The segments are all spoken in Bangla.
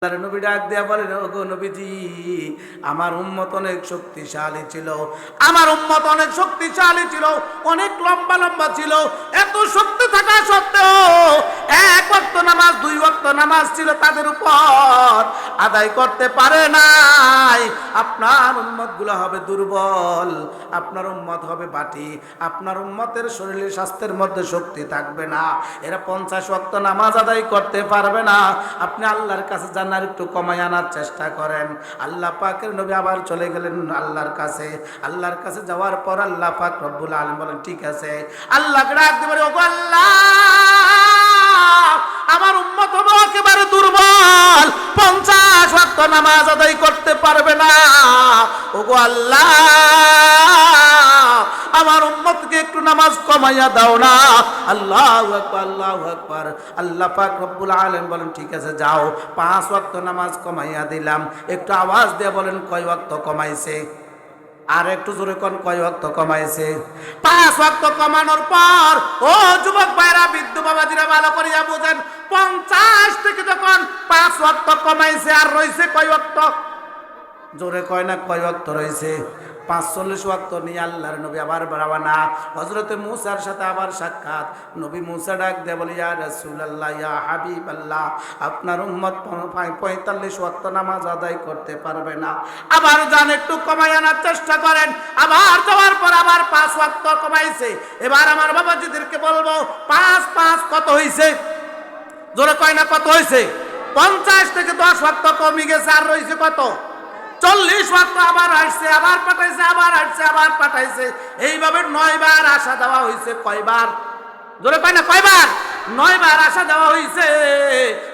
আল্লাহর নবী ডাক দিয়া বলেন, ওগো নবীজি, আমার উম্মত অনেক শক্তিশালী ছিল, আমার উম্মত অনেক শক্তিশালী ছিল, অনেক লম্বা লম্বা ছিল। এত শক্তি থাকা সত্ত্বেও এক ওয়াক্ত নামাজ, দুই ওয়াক্ত নামাজ ছিল তাদের উপর, আদায় করতে পারে নাই। আপনার উম্মত গুলা হবে দুর্বল, আপনার উম্মত হবে বাটি, আপনার উম্মতের শরীরে স্বাস্থ্যের মধ্যে শক্তি থাকবে না, এরা 50 ওয়াক্ত নামাজ আদায় করতে পারবে না। আপনি আল্লাহর কাছে যান, আর একটু কমায় আনার চেষ্টা করেন। আল্লাহ পাকের নবী আবার চলে গেলেন আল্লাহর কাছে। আল্লাহর কাছে যাওয়ার পর আল্লাহ পাক রব্বুল আলামিন বলেন, ঠিক আছে। আল্লাহকে ডাক দিয়ে বলে, ওগো আল্লাহ, আমার উম্মত হবে একেবারে দুর্বল, 50 ওয়াক্ত নামাজ আদায় করতে পারবে না। ওগো আল্লাহ, আমার উম্মতকে একটু নামাজ কমাইয়া দাও না। আল্লাহু আকবার, আল্লাহু আকবার। আল্লাহ পাক রব্বুল আলামিন বলেন, ঠিক আছে, যাও, 5 ওয়াক্ত নামাজ কমাইয়া দিলাম। একটু আওয়াজ দিয়ে বলেন, কয় ওয়াক্ত কমাইছে? আর একটু জোরে কোন, কয় ওয়াক্ত কমাইছে? 5 ওয়াক্ত কমানোর পর, ও যুবক ভাইরা, বৃদ্ধ বাবাজিরা, ভালো করিয়া বুঝেন, 50 থেকে যখন 5 ওয়াক্ত কমাইছে, আর রইছে কয় ওয়াক্ত? জোরে কয় না, কয় ওয়াক্ত রয়েছে? 45 ওয়াক্ত নিয়ে আল্লাহর নবী আবার রওনা। হযরতে মূসার সাথে আবার সাক্ষাৎ। নবী মূসা ডাক দিয়ে বলে, ইয়া রাসূলুল্লাহ, ইয়া হাবিবাল্লাহ, আপনার উম্মত 45 ওয়াক্ত নামাজ আদায় করতে পারবে না, আবার যান, একটু কমায় আনার চেষ্টা করেন। আবার যাওয়ার পর আবার 5 ওয়াক্ত কমাইছে। এবার আমার বাবাজিদেরকে বলবো, 5 5 কত হইছে? জোরে কয় না, কত হইছে? 50 থেকে 10 ওয়াক্ত কমে গেছে, আর রইছে কত? 40 ওয়াক্ত। আবার আসছে, আবার পাঠাইছে, আবার আসছে, আবার পাঠাইছে। এইভাবে 9 বার আসা দেওয়া হয়েছে। কয়বার? জোরে কয় না, কয়বার? 9 বার আসা দেওয়া হয়েছে।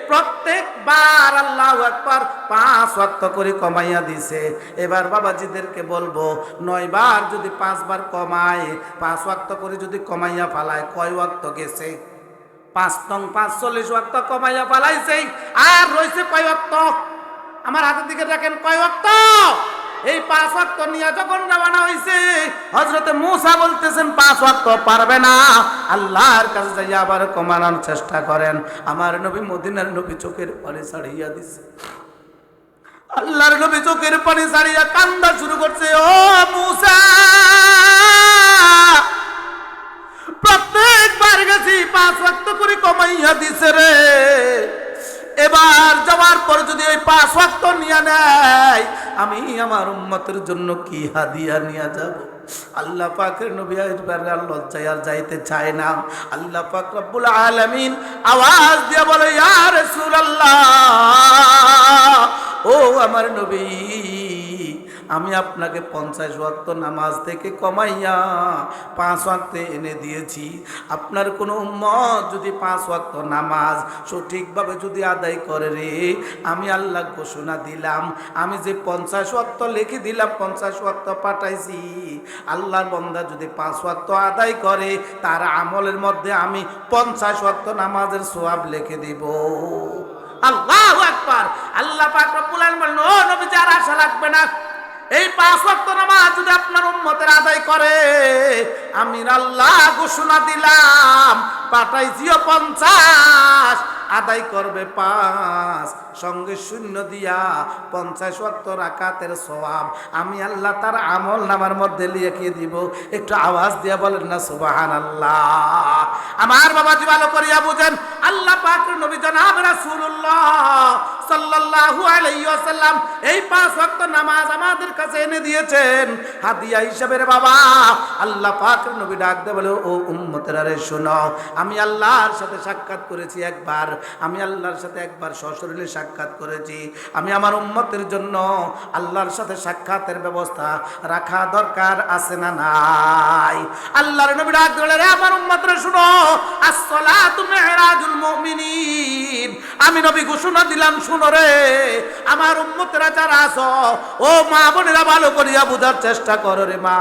প্রত্যেকবার আল্লাহু আকবার 5 ওয়াক্ত করে কমাইয়া দিছে। এবার বাবাজিদেরকে বলবো, 9 বার যদি 5 বার কমায়, 5 ওয়াক্ত করে যদি কমাইয়া ফালায়, কয় ওয়াক্ত গেছে? 5 নং 5 40 ওয়াক্ত কমাইয়া ফালাইছে। আর রয়েছে কয় ওয়াক্ত? আমার হাতের দিকে দেখেন, কয় ওয়াক্ত? এই 5 ওয়াক্ত নিয়ে যখন রওনা হইছে, হযরতে মূসা বলতেছেন 5 ওয়াক্ত পারবে না। আল্লাহর কাছে যাইয়া আবার কমানোর চেষ্টা করেন। আমার নবী, মদিনার নবী, চোখের পানি ছাড়িয়া দিছে। আল্লাহর নবী চোখের পানি ছাড়িয়া কান্না শুরু করছে। ও মূসা, প্রত্যেকবার গেছি 5 ওয়াক্ত করে কমাইয়া দিছে রে, এবার যাওয়ার পর যদি ওই 5 ওয়াক্ত নিয়ে নেয়, আমি আমার উম্মতের জন্য কি হাদিয়া নিয়ে যাব? আল্লাহ পাকের নবী এবার লজ্জায় আর যাইতে চায় না। আল্লাহ পাক রব্বুল আলামিন আওয়াজ দিয়ে বলে, ইয়া রাসূলুল্লাহ, ও আমার নবী, আমি আপনাকে 50 ওয়াক্ত নামাজ থেকে কমাইয়া 5 ওয়াক্তে এনে দিয়েছি। আপনার কোনো উম্মত যদি 5 ওয়াক্ত নামাজ সঠিকভাবে যদি আদায় করে রে, আমি আল্লাহ ঘোষণা দিলাম, আমি যে 50 ওয়াক্ত লিখে দিলাম, 50 ওয়াক্ত পাঠাইছি, আল্লাহর বান্দা যদি 5 ওয়াক্ত আদায় করে, তার আমলের মধ্যে আমি 50 ওয়াক্ত নামাজের সওয়াব লিখে দিব। আল্লাহু আকবার। আল্লাহ পাক রব্বুল আলামিন বলেন, ও নবী, আর আশা লাগবে না। এই 5 ওয়াক্ত নামাজ যদি আপনার উম্মতের আদায় করে, আমি আল্লাহ ঘোষণা দিলাম, পাঠাইছিও 50, আদায় করবে 5, সঙ্গে শূন্য দিয়া 50 ওয়াক্ত রাকাতের সওয়াব আমি আল্লাহ তার আমল নামার মধ্যে লিখে দিব। একটু আওয়াজ দিয়া বলেন না সুবহানাল্লাহ। আমার বাবাজি, ভালো করিয়া বুঝেন, আল্লাহ পাকের নবী জনাব রাসূলুল্লাহ সাল্লাল্লাহু আলাইহি ওয়াসাল্লাম এই 5 ওয়াক্ত নামাজ আমাদের কাছে এনে দিয়েছেন হাদিয়া হিসেবে। রে বাবা, আল্লাহ পাকের নবী ডাক দিয়ে বলে, ও উম্মতেরা রে, শোনো, আমি আল্লাহর সাথে সাক্ষাৎ করেছি একবার, আমি আল্লাহর সাথে একবার সশরীরে সাক্ষাৎ করেছি। আমি আমার উম্মতের জন্য আল্লাহর সাথে সাক্ষাতের ব্যবস্থা রাখা দরকার আছে না নাই? আল্লাহর নবী ডাক দিয়ে বলে, রে আমার উম্মতরা শুনো, আসসালাতু মিরাজুল মুমিনিন, আমি নবী ঘোষণা দিলাম, শুনো রে আমার উম্মতেরা যারা আছো, ও মা বোনেরা, ভালো করিয়া বুঝার চেষ্টা করো রে মা,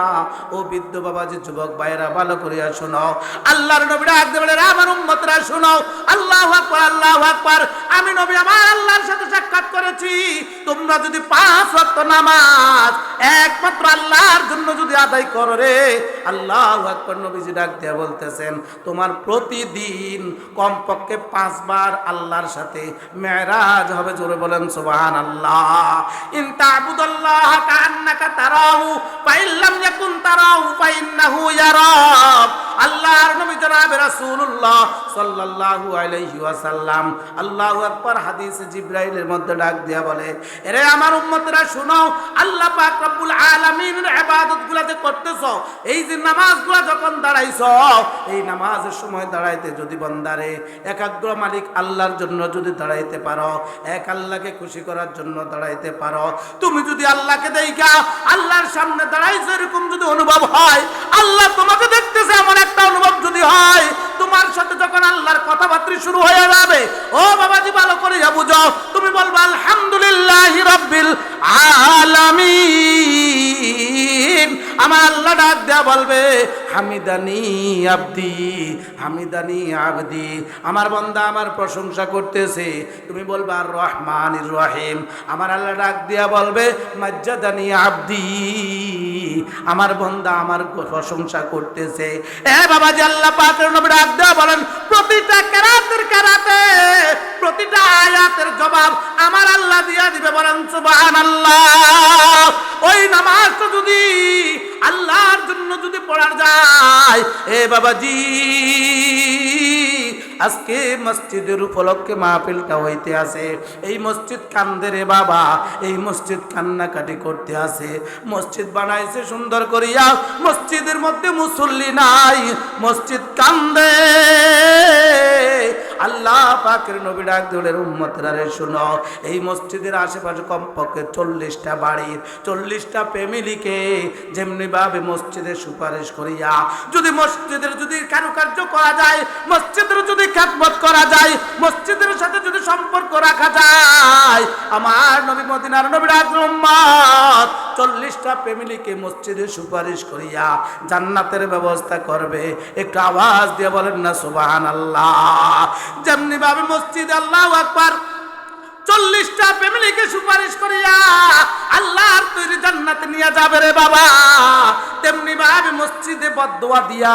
ও বৃদ্ধ বাবাজি, যুবক ভাইরা, ভালো করিয়া শোনো। আল্লাহর নবী ডাক দিয়ে বলে, রে আমার উম্মতরা শুনো, আল্লাহু আকবার, আল্লাহু আকবার, আমি নবী আমার আল্লাহর সাথে সাক্ষাৎ করেছি। দিতেছি, তোমরা যদি 5 ওয়াক্ত নামাজ একমাত্র আল্লাহর জন্য যদি আদায় করো রে, আল্লাহু আকবার, নবীজি ডাক দিয়ে বলতেছেন তোমার প্রতিদিন কমপক্ষে 5 বার আল্লাহর সাথে মেরাজ হবে। জোরে বলেন সুবহানাল্লাহ। ইন তা'বুদাল্লাহ কাআন্নাকা তারাহু ফাইন লাম ইয়াকুন তারাহু ফাইন্নাহু ইয়ারাক। আল্লাহর নবী জনাব রাসূলুল্লাহ সাল্লাল্লাহু আলাইহি ওয়াসাল্লাম আল্লাহু আকবার হাদিসে জিবরাইলের মধ্যে ডাক দিয়া বলে, এরে আমার উম্মতরা শুনো, আল্লাহ পাক রব্বুল আলামিনের ইবাদতগুলো যে করতেছো, এই যে নামাজগুলো যখন দাঁড়াইছো, এই নামাজের সময় দাঁড়াইতে যদি বান্দারে একাগ্র মালিক আল্লাহর জন্য যদি দাঁড়াইতে পারো, এক আল্লাহকে খুশি করার জন্য দাঁড়াইতে পারো, তুমি যদি আল্লাহকে দেইখা আল্লাহর সামনে দাঁড়াইছো এরকম যদি অনুভব হয়, আল্লাহ তোমাকে দেখতেছে এমন একটা অনুভব যদি হয়, তোমার সাথে যখন আল্লাহর কথাবার্তা শুরু হয়ে যাবে, ও বাবাজি ভালো করে বুঝো, তুমি বলবা আলহামদুলিল্লাহি রাব্বিল আলামিন। আমার আল্লাহ ডাক দেয়া বলবে হামিদানি আবদি, হামিদানি আবদি, আমার বান্দা আমার প্রশংসা করতেছে। তুমি বলবা আর রহমানির রহিম। আমার আল্লাহ ডাক দিয়া বলবে মাজ্জাদানি আবদি, আমার বান্দা আমার প্রশংসা করতেছে। এ বাবাজি, আল্লাহ পাকের নবী ডাক দেয়া বলেন প্রতিটা কেরাতে প্রতিটা আয়াতের জবাব আমার আল্লাহ দিয়া দিবে। বলেন সুবহানাল্লাহ। ওই নামাজটা যদি আল্লাহর জন্য যদি পড়া যায়, এ বাবাজি আজকে মসজিদের উপলক্ষে মাহফিলটা হইতে আছে, এই মসজিদ কান্দে রে বাবা, এই মসজিদ কান্নাকাটি করতে আছে। মসজিদ বানাইছে সুন্দর করিয়া, মসজিদের মধ্যে মুসল্লি নাই, মসজিদ কান্দে। আল্লাহ পাকের নবী ডাক দিলেন উম্মতরা রে শুনো, এই মসজিদের আশেপাশে কমপক্ষে 40টা বাড়ির 40টা ফ্যামিলিকে যেমনি ভাবে মসজিদের সুপারিশ করিয়া যদি মসজিদের যদি কারুকার্য করা যায়, মসজিদের যদি খেদমত করা যায়, মসজিদের সাথে যদি সম্পর্ক রাখা যায়, আমার নবী মদিনার নবী ডাক উম্মত 40টা ফ্যামিলিকে মসজিদে সুপারিশ করিয়া জান্নাতের ব্যবস্থা করবে। একটু আওয়াজ দিয়ে বলেন না সুবহানাল্লাহ। যেমনি ভাবে মসজিদে আল্লাহু আকবার 40টা ফ্যামিলিকে সুপারিশ করিয়া আল্লাহর তৈরি জান্নাতে নিয়ে যাবে রে বাবা, তেমনি ভাবে মসজিদে বদদুয়া দিয়া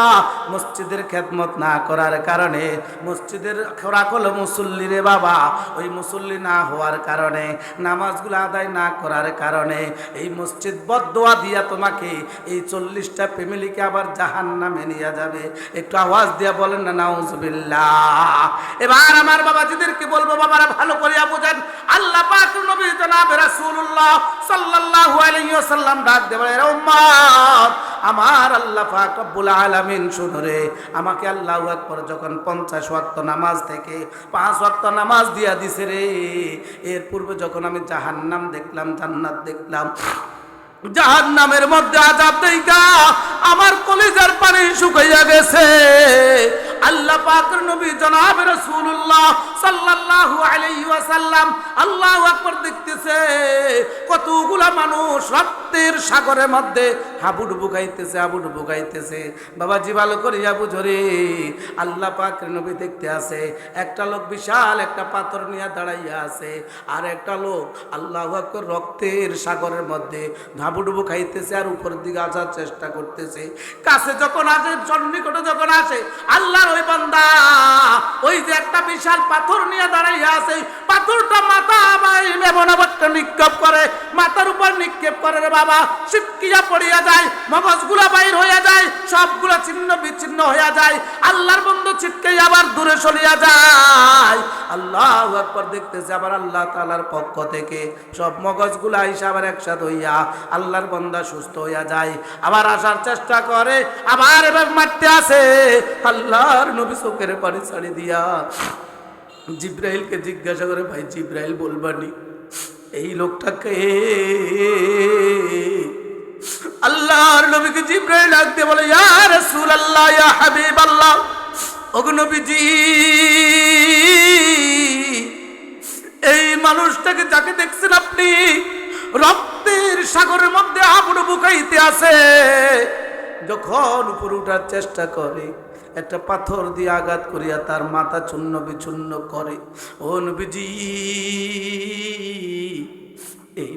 মসজিদের খেদমত না করার কারণে, মসজিদের খোরাক হলো মুসল্লি রে বাবা, ওই মুসল্লি না হওয়ার কারণে, নামাজগুলো আদায় না করার কারণে এই মসজিদ বদদুয়া দিয়া তোমাকে এই 40টা ফ্যামিলিকে আবার জাহান্নামে নিয়ে যাবে। একটু আওয়াজ দিয়া বলেন না নাউজুবিল্লাহ। এবার আমার বাবাজিদেরকে বলবো, বাবারা ভালো করিয়া বুঝেন, আল্লাহ পাক নবী জনাব রাসূলুল্লাহ সাল্লাল্লাহু আলাইহি ওয়াসাল্লাম ডাক দেবে, রে উম্মত আমার আল্লাহ পাক রব্বুল আলামিন শুনো রে, আমাকে আল্লাহু আকবার যখন 50 ওয়াক্ত নামাজ থেকে 5 ওয়াক্ত নামাজ দিয়া দিছে রে, এর পূর্বে যখন আমি জাহান্নাম দেখলাম, জান্নাত দেখলাম, জাহান্নামের মধ্যে আযাব দেইগা আমার কলিজার পানি শুকাইয়া গেছে। আল্লাহ পাকের নবী জনাব রাসূলুল্লাহ সাল্লাল্লাহু আলাইহি ওয়াসাল্লাম আল্লাহু আকবার দেখতেছে কতগুলা মানুষ রক্তের সাগরের মধ্যে হাবুডুবু গাইতেছে, হাবুডুবু গাইতেছে। বাবাজি ভালো করিয়া বুঝো রে, আল্লাহ পাকের নবী দেখতে আছে, একটা লোক বিশাল একটা পাথর নিয়ে দাঁড়াইয়া আছে, আর একটা লোক আল্লাহু আকবার রক্তের সাগরের মধ্যে হাবুডুবু খাইতেছে আর উপর দিকে আসার চেষ্টা করতেছে। কাছে যখন আসে, সন্নিকটে যখন আসে, আল্লাহর ওই বান্দা ওই যে একটা বিশাল পাথর নিয়ে দাঁড়াইয়া আছে, পাথরটা মাথা এমন একটা নিক্ষেপ করে, মাথার উপর নিক্ষেপ করে রে বাবা, ছিটকিয়া পড়িয়া যায়, মগজগুলা বাইর হইয়া যায়, সবগুলা ছিন্ন বিচ্ছিন্ন হইয়া যায়, আল্লাহর বন্ধু ছিটকে আবার দূরে সরিয়া যায়। আল্লাহু আকবার দেখতেছে, আবার আল্লাহ তাআলার পক্ষ থেকে সব মগজগুলা আইসা আবার একসাথে হইয়া আল্লাহর বান্দা সুস্থ হইয়া যায়, আবার আসার চেষ্টা করে, আবার এবার মারতে আসে। আল্লাহর নবী চোখের পানি ছাড়ি দিয়া জিব্রাইলকে জিজ্ঞাসা করে, ভাই জিব্রাইল বলবানি এই লোকটাকে? আল্লাহর নবীকে জিব্রাইল ডাকতে বলে, ইয়া রাসূলুল্লাহ, ইয়া হাবিবাল্লাহ, ওগো নবীজি এই মানুষটাকে যাকে দেখছেন আপনি রক্তের সাগরের মধ্যে হাবুডুবু খাইতে আছে, যখন উপরে উঠার চেষ্টা করে একটা পাথর দিয়ে আঘাত করিয়া তার মাথা চূর্ণ বিচূর্ণ করে। ও নবীজি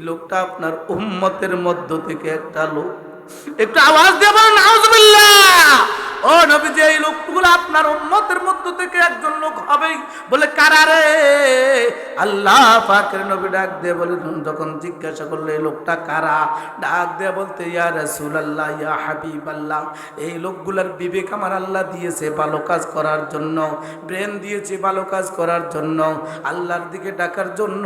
লোকটা আপনার উম্মতের মধ্য থেকে একটা লোক। একটু আওয়াজ দিয়ে বলেন নাউজুবিল্লাহ। ও নবীজি, এই লোকগুলো আপনার উম্মতের মধ্য থেকে একজন লোক হবেই। বলে কারা রে? আল্লাহ পাকের নবী ডাক দিয়ে বলে, যখন জিজ্ঞাসা করলে এই লোকটা কারা, ডাক দিয়ে বলতে ইয়া রাসূলুল্লাহ, ইয়া হাবিবাল্লাহ, এই লোকগুলার বিবেক আমার আল্লাহ দিয়েছে ভালো কাজ করার জন্য, ব্রেন দিয়েছে ভালো কাজ করার জন্য, আল্লাহর দিকে ডাকার জন্য।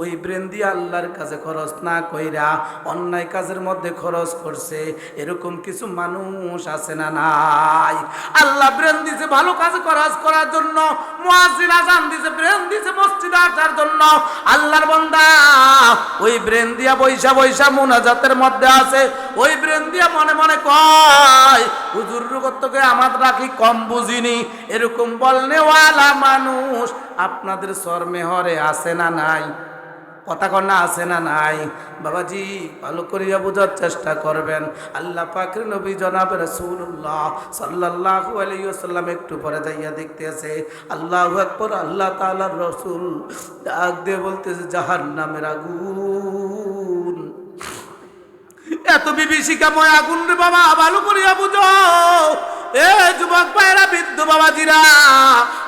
ওই ব্রেন দিয়ে আল্লাহর কাছে খরচ না কইরা অন্যায় কাজের মধ্যে খরচ করছে, এরকম কিছু মানুষ আছে না নাই? আল্লাহ ব্রেন দিয়েছে ভালো কাজ খরচ করার জন্য, মুয়াজ্জিন আযান দিয়েছে, ব্রেন দিয়েছে মসজিদে আসার জন্য। আল্লাহর বান্দা ওই ব্রেন দিয়া বৈশা বৈশা মুনাজাতের মধ্যে আছে, ওই ব্রেন দিয়া মনে মনে কয় হুজুর কতকে আমার রাখি কম বুঝিনি, এরকম বলনেওয়ালা মানুষ আপনাদের সরমেহরে আছে না নাই? কথা কন্যা আছে না নাই? বাবাজি ভালো করিয়া বোঝার চেষ্টা করবেন। আল্লাহ পাকের নবী জনাব রাসূলুল্লাহ সাল্লাল্লাহু আলাইহি ওয়াসাল্লাম একটু পরে যাইয়া দেখতেছে আল্লাহু আকবার, আল্লাহ তাআলার রাসূল ডাক দিয়ে বলতেছে জাহান্নামের আগুন, এত বিভীষিকাময় আগুন রে বাবা, ভালো করিয়া বুঝো। এ যুবক ভাইরা, বৃদ্ধ বাবাজিরা,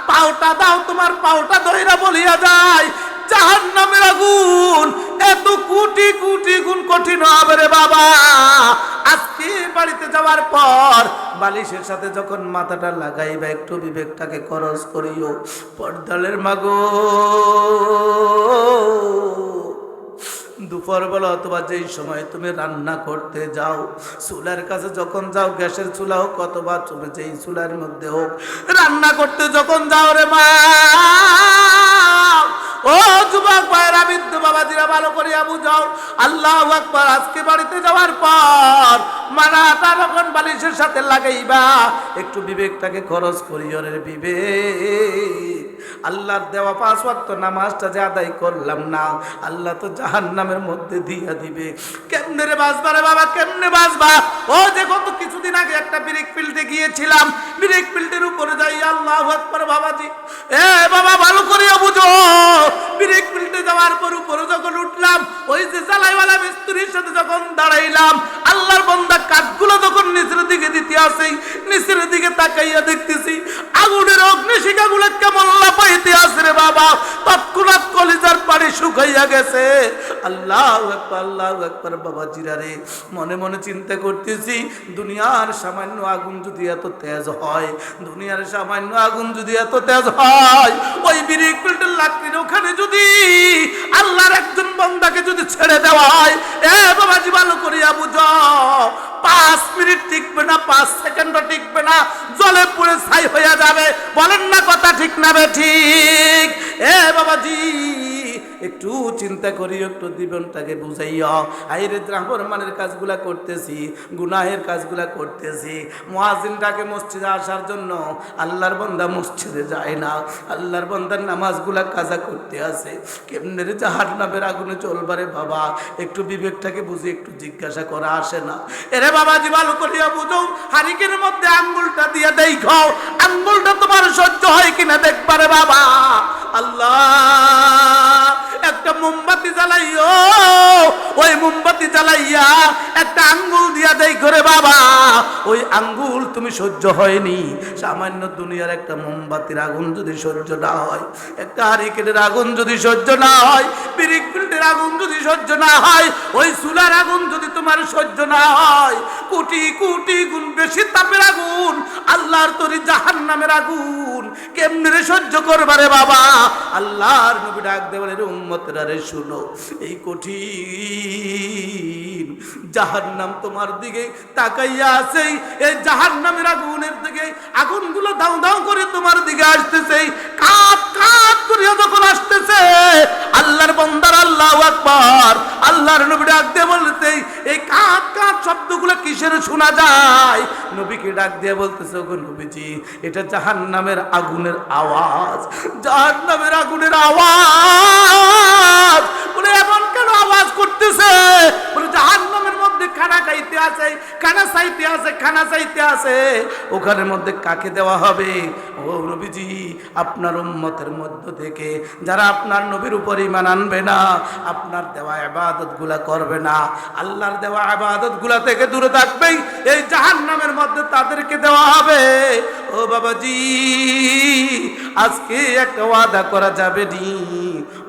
পাওটা দাও, তোমার পাওটা ধইরা বলিয়া যায় জাহান্নামের আগুন এত কোটি কোটি গুণ কঠিন হবে রে বাবা। আজকে বাড়িতে যাওয়ার পর বালিশের সাথে যখন মাথাটা লাগাইবা, একটু বিবেকটাকে খরচ করিও। পর্দালের মাগো, দুপুরবেলা অথবা যেই সময় তুমি রান্না করতে যাও, চুলার কাছে যখন যাও, গ্যাসের চুলা হোক অথবা তুমি যেই চুলার মধ্যে হোক, রান্না করতে যখন যাও রে মা, ও যুবক ভাইরা, বৃদ্ধ বাবাজিরা, ভালো করিয়া বুঝাও। আল্লাহু আকবার। আজকে বাড়িতে যাওয়ার পর মানাটা যখন বালিশের সাথে লাগাইবা, একটু বিবেকটাকে খরচ করিও রে বিবেক। আল্লাহর দেওয়া 5 ওয়াক্ত নামাজটা যে আদায় করলাম না, আল্লাহ তো জাহান্নামের মধ্যে দিয়া দিবে। কেমনে রে বাঁচবা রে বাবা, কেমনে বাঁচবা? ও যে গত কিছুদিন আগে একটা ব্রেক ফিল্ডে গিয়েছিলাম, ব্রেক ফিল্ডের উপরে যাই আল্লাহু আকবার বাবাজি, এ বাবা ভালো করিয়া বুঝো, ব্রেক ফিল্ডে যাওয়ার পর উপরে যখন উঠলাম, ওই যে জ্বালাইওয়ালা মিস্ত্রির সাথে যখন দাঁড়াইলাম, আল্লাহর বান্দা কাঠগুলো যখন নিচের দিকে দিতে আসে, নিচের দিকে তাকাইয়া দেখতেছি আগুনের অগ্নিশিখাগুলো কেমন লাফাইতে আসে রে বাবা, তৎক্ষণাৎ কলিজার পানি শুকাইয়া গেছে। আল্লাহু আকবার, আল্লাহু আকবার বাবাজিরা রে, মনে মনে চিন্তা করতেছি, দুনিয়ার সামান্য আগুন যদি এত তেজ হয়, দুনিয়ার সামান্য আগুন যদি এত তেজ হয়, ওই ব্রেক ফিল্ডের লাকড়ির ওখানে যদি আল্লাহর একজন বান্দাকে যদি ছেড়ে দেওয়া হয়, এ বাবাজি ভালো করিয়া বুঝো, 5 মিনিট টিকবে না, 5 সেকেন্ডও টিকবে না, জলে পুড়ে ছাই হয়ে যাবে। বলেন না কথা ঠিক না বে ঠিক? এ বাবাজি একটু চিন্তা করি, একটু জীবনটাকে বুঝাইয়া। আইরে দ্রাহমানের কাজগুলা করতেছি, গুনাহের কাজগুলা করতেছি, মুয়াজ্জিনটাকে মসজিদে আসার জন্য আল্লাহর বান্দা মসজিদে যায় না, আল্লাহর বান্দার নামাজগুলা কাজা করতে আসে, কেমনে রে জাহান্নামের আগুনে চলবারে বাবা? একটু বিবেকটাকে বুঝে একটু জিজ্ঞাসা করা আসে না? এরে বাবাজি ভালো করিয়া বুঝো, হারিকের মধ্যে আঙ্গুলটা দিয়ে দেখো, আঙ্গুলটা তোমার সহ্য হয় কিনা দেখবারে বাবা। আল্লাহ একটা মোমবাতি জ্বালাইও, ওই মোমবাতি জ্বালাইয়া একটা আঙ্গুল দিয়া দেই করে বাবা, ওই আঙ্গুল তুমি সহ্য হয়নি। সামান্য দুনিয়ার একটা মোমবাতির আগুন যদি সহ্য না হয়, একটা হারিকেনের আগুন যদি সহ্য না হয়, ব্রেক ফিল্ডের আগুন যদি সহ্য না হয়, ওই চুলার আগুন যদি তোমার সহ্য না হয়, কোটি কোটি গুণ বেশি তাপের আগুন, আল্লাহর তৈরি জাহান্নামের আগুন কেমনে রে সহ্য করবারে বাবা? আল্লাহর নবী ডাক দিয়ে বলে, উম্মতরা রে শুনো, এই কঠিন জাহান্নাম তোমার দিকে তাকাইয়া আছে, এই জাহান্নামের আগুনের দিকে আগুনগুলো দাও দাও করে তোমার দিকে আসতেছে, কাপ কাপ করে যখন আসতেছে, আল্লাহর বান্দার আল্লাহু আকবার, আল্লাহর নবী ডাক দিয়ে বলতে, এই কাপ কাপ শব্দগুলো কিসের শোনা যায়? নবীকে ডাক দিয়ে বলতেছে, ওগো নবীজি, এটা জাহান্নামের আগুনের আওয়াজ, জাহান্নামের আগুনের আওয়াজ। বলে এমন কেন আওয়াজ করতেছে? বলে জাহান্নামের মধ্যে খানা খাইতে আছে, খানা চাইতে আছে, খানা চাইতে আছে, ওখানের মধ্যে কাকে দেওয়া হবে? ও নবীজি, আপনার উম্মতের মধ্য থেকে যারা আপনার নবীর উপর ঈমান আনবে না, আপনার দেওয়া ইবাদতগুলা করবে না, আল্লাহর দেওয়া ইবাদতগুলা থেকে দূরে থাকবে, এই জাহান্নামের মধ্যে তাদেরকে দেওয়া হবে। ও বাবাজি, আজকে একটা ওয়াদা করা যাবে নি,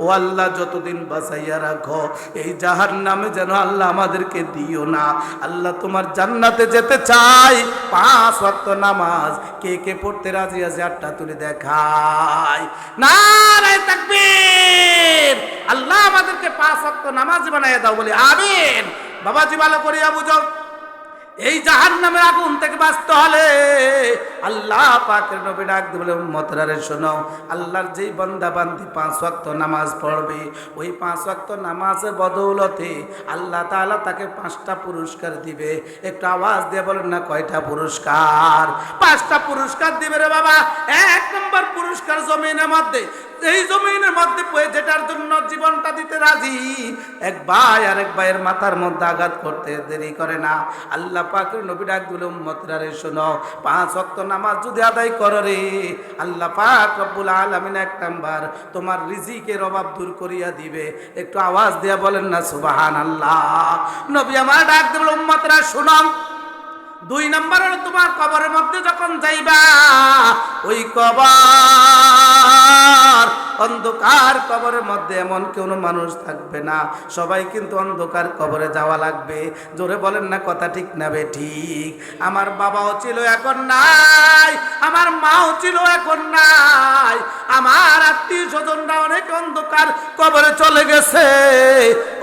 ও আল্লাহ যতদিন বাঁচাইয়া রাখো এই জাহান্নামে যেন আল্লাহ আমাদেরকে দিও না। আল্লাহ তোমার জান্নাতে যেতে চাই, 5 ওয়াক্ত নামাজ কে কে পড়তে রাজি আছে? হাতটা তুলে দেখায়। নারায়ে তাকবীর। আল্লাহ আমাদেরকে 5 ওয়াক্ত নামাজ বানাইয়া দাও বলে আমিন। বাবাজি ভালো করিয়া বুঝো, এই জাহান্নামের আগুন থেকে বাঁচতে হলে আল্লাহ পাকের নবী ডাক দিয়ে বলে, উম্মতরা রে শোনো, আল্লাহর যেই বান্দা বান্দি 5 ওয়াক্ত নামাজ পড়বে, ওই 5 ওয়াক্ত নামাজের বদৌলতে আল্লাহ তাআলা তাকে 5টা পুরস্কার দিবে। একটু আওয়াজ দিয়ে বলেন না, কয়টা পুরস্কার? 5টা পুরস্কার দিবে রে বাবা। 1 নম্বর পুরস্কার জমিনের মধ্যে, এই জমিনের মধ্যে যেটার জন্য জীবনটা দিতে রাজি, এক ভাই আরেক ভাইয়ের মাথার মধ্যে আঘাত করতে দেরি করে না। আল্লাহ পাকের নবী ডাক দিল, উম্মতরা রে শোনো, 5 ওয়াক্ত নামাজ যদি আদায় করো রে, আল্লাহ পাক রব্বুল আলামিন 1 নাম্বার তোমার রিজিকের অভাব দূর করিয়া দিবে। একটু আওয়াজ দিয়া বলেন না সুবহানাল্লাহ। নবী আমার ডাক দিল, উম্মতরা শোনো, 2 নাম্বার হলো তোমার কবরের মধ্যে যখন যাইবা, ওই কবর অন্ধকার কবরের মধ্যে এমন কোনো মানুষ থাকবে না, সবাই কিন্তু অন্ধকার কবরে যাওয়া লাগবে। জোরে বলেন না, কথা ঠিক না বে ঠিক? আমার বাবাও ছিল এখন নাই, আমার মাও ছিল এখন নাই, আমার আত্মীয় স্বজনরা অনেক অন্ধকার কবরে চলে গেছে।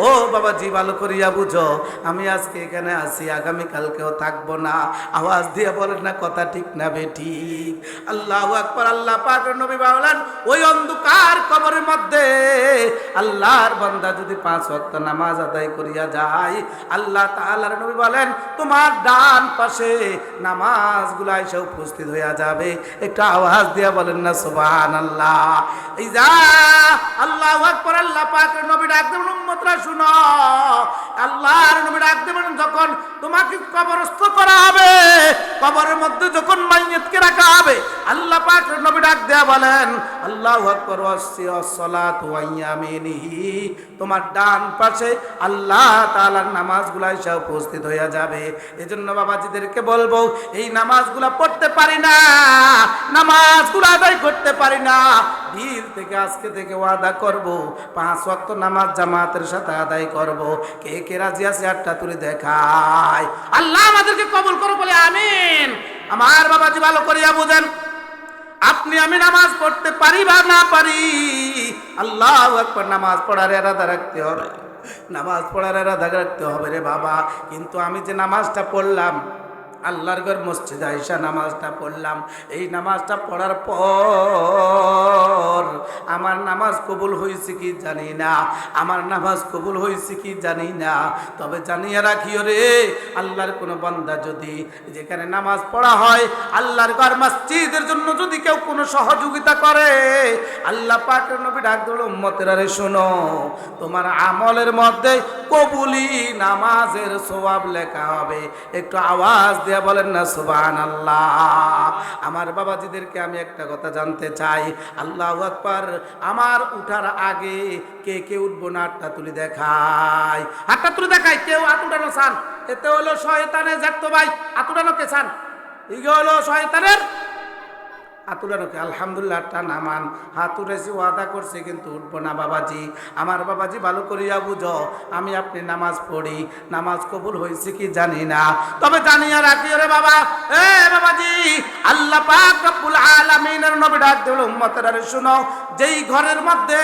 ও বাবাজি ভালো করিয়া বুঝো, আমি আজকে এখানে আছি, আগামীকালকেও থাকবো না। আওয়াজ দিয়ে বলেন না, কথা ঠিক না বে ঠিক? আল্লাহু আকবার। আল্লাহ পাকের নবী বলেন, ওই অন্ধকার কবরের মধ্যে আল্লাহর বান্দা যদি 5 ওয়াক্ত নামাজ আদায় করিয়া যায়, আল্লাহ তাআলার নবী বলেন তোমার ডান পাশে নামাজগুলো এসে উপস্থিত হইয়া যাবে। একটু আওয়াজ দিয়া বলেন না সুবহানাল্লাহ। এই যা আল্লাহু আকবার। আল্লাহ পাকের নবী ডাক দেবেন, উম্মতরা শুনো, আল্লাহর নবী ডাক দেবেন, যখন তোমাকে কবরস্থ করা হবে, কবরের মধ্যে যখন মাইয়াতকে রাখা হবে, আল্লাহ পাকের নবী ডাক দেয়া বলেন, আল্লাহু আকবার ওয়াসসালাতু ওয়াইয়ামিনিহি, তোমার ডান পাশে আল্লাহ তাআলার নামাজগুলো এসে উপস্থিত হইয়া যাবে। এজন্য বাবাজিদেরকে বলবো, এই নামাজগুলো পড়তে পারি না, নামাজগুলো আদায় করতে পারি না, দিল থেকে আজকে থেকে ওয়াদা করব 5 ওয়াক্ত নামাজ জামাতের সাথে আদায় করব। কে কে রাজি আছে? হাতটা তুলে দেখায়। আল্লাহ আমাদেরকে কবুল করো বলে আমিন। আমার বাবাজি ভালো করিয়া বুঝেন, আপনি আমি নামাজ পড়তে পারি বা না পারি, আল্লাহু আকবার, নামাজ পড়ার ইরাদা রাখতে হবে, নামাজ পড়ার ইরাদা রাখতে হবে রে বাবা। কিন্তু আমি যে নামাজটা পড়লাম, আল্লাহর ঘর মসজিদে আইসা নামাজটা পড়লাম, এই নামাজটা পড়ার পর আমার নামাজ কবুল হয়েছে কি জানি না, আমার নামাজ কবুল হয়েছে কি জানি না। তবে জানিয়ে রাখিও রে, আল্লাহর কোনো বান্দা যদি যেখানে নামাজ পড়া হয়, আল্লাহর ঘর মসজিদের জন্য যদি কেউ কোনো সহযোগিতা করে, আল্লাহ পাকের নবী ডাক দিল, উম্মতেরা রে শোনো, তোমার আমলের মধ্যে কবুলি নামাজের সওয়াব লেখা হবে। একটু আওয়াজ দিয়ে বলেন না সুবহানাল্লাহ। আমার বাবাজিদেরকে আমি একটা কথা জানতে চাই, আল্লাহু আকবার। আমার উঠার আগে কে কে উঠবো না? হাতটা তুলে দেখাই, হাতটা তুলে দেখাই। কেউ হাত উঠানো চান? এতে হলো শয়তানের জাত ভাই, হাত উঠানো কে চান? এগুলো হলো শয়তানের হাত উঠানোকে। আলহামদুলিল্লাহ, হাতটা নামান। হাত উঠেছি, ওয়াদা করছে, কিন্তু উঠবো না বাবাজি। আমার বাবাজি ভালো করিয়া বুঝো, আমি আপনি নামাজ পড়ি, নামাজ কবুল হয়েছে কি জানি না, তবে জানিয়া রাখিও রে বাবা। এ বাবাজি, আল্লাহ পাক রব্বুল আলামিনের নবী ডাক দিল, উম্মতেরা রে শুনো, যেই ঘরের মধ্যে